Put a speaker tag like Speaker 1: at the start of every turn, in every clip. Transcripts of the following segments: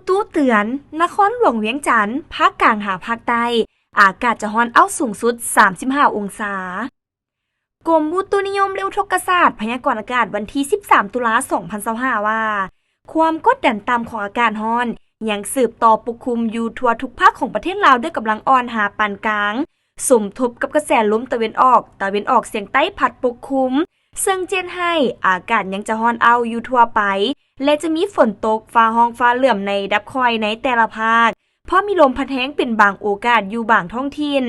Speaker 1: ตุเตือนนครหลวงเวียงจันทร์ภาคกลางหาภาคใต้อากาศจะร้อนเอาสูงสุด35องศากรมอุตุนิยมและอุทกศาสตร์พยากรณ์อากาศวันที่13ตุลา2025ว่าความกดดันต่ำของอากาศร้อนยังสืบต่อปกคลุมอยู่ทั่วทุกภาคของประเทศลาวด้วยกำลังอ่อนหาปานกลางสมทบกับกระแสลมตะวันออกเฉียงใต้พัดปกคลุมซึ่งเจนให้อากาศยังจะร้อนเอาอยู่ทั่วไปและจะมีฝนตกฟ้าห้องฟ้าเหลื่อมในดับคอยในแต่ละภาคเพราะมีลมพัดแห้งเป็นบางโอกาสอยู่บางท้องถิ่น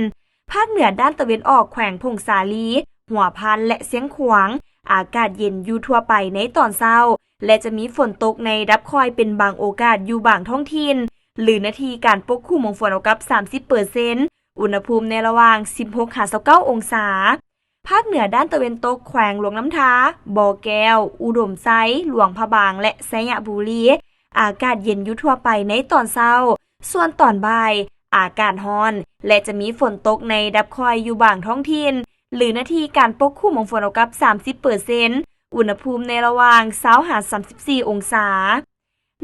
Speaker 1: ภาคเหนือด้านตะวันออกแขวงพงสาลีหัวพันและเสียงขวางอากาศเย็นอยู่ทั่วไปในตอนเช้าและจะมีฝนตกในดับคอยเป็นบางโอกาสอยู่บางท้องถิ่นหรือนาทีการปกคลุมของฝนกับ 30% อุณหภูมิในระหว่าง 16-29 องศาภาคเหนือด้านตะวันตกแขวงหลวงน้ำทาบ่อแก้วอุดมไซหลวงพะบางและไสยบุรีอากาศเย็นอยู่ทั่วไปในตอนเช้าส่วนตอนบ่ายอากาศร้อนและจะมีฝนตกในดับคอยอยู่บางท้องถิ่นหรือนาทีการปกคลุมของฝนกับ 30% อุณหภูมิในระหว่าง 20-34 องศา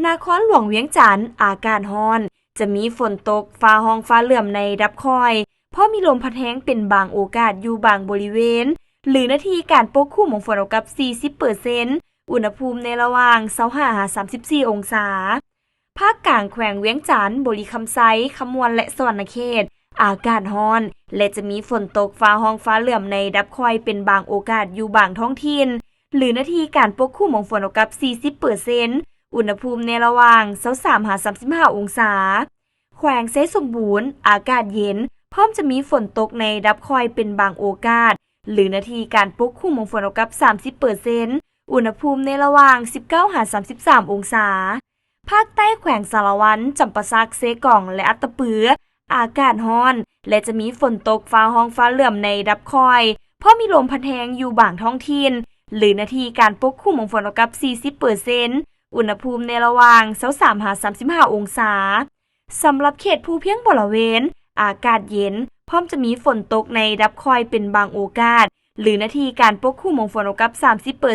Speaker 1: นครหลวงเวียงจันทร์อากาศร้อนจะมีฝนตกฟ้าห้องฟ้าเหลื่อมในดับคอยเพราะมีลมพัดแห้งเป็นบางโอกาสอยู่บางบริเวณหรือนาทีการปกคลุมของฝนกับ 40% อุณหภูมิในระหว่าง 25-34 องศาภาคกลางแขวงเวียงจันทร์บริคำไซคำมวลและสวรรณเขตอากาศร้อนและจะมีฝนตกฟ้าห้องฟ้าเหลื่อมในดับคอยเป็นบางโอกาสอยู่บางท้องถิ่นหรือนาทีการปกคลุมของฝนกับ 40% อุณหภูมิในระหว่าง 23-35 องศาแขวงไซสมบูรณ์อากาศเย็นพร้อมจะมีฝนตกในดับคอยเป็นบางโอกาสหรือนาทีการปกคลุมของฝนกับ 30% อุณหภูมิในระหว่าง 19-33 องศาภาคใต้แขวงสารวันจำปาสักเซกองและอัตตปืออากาศร้อนและจะมีฝนตกฟ้าห้องฟ้าเหลื่อมในดับคอยเพราะมีลมพัดแรงอยู่บางท้องถิ่นหรือนาทีการปกคลุมของฝนกับ 40% อุณหภูมิในระหว่าง 23-35 องศาสำหรับเขตภูเพียงบริเวณอากาศเย็นพร้อมจะมีฝนตกในดับคอยเป็นบางโอกาสหรือนาทีการปกคลุมของฝนกับ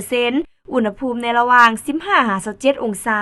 Speaker 1: 30% อุณหภูมิในระหว่าง 15-27 องศา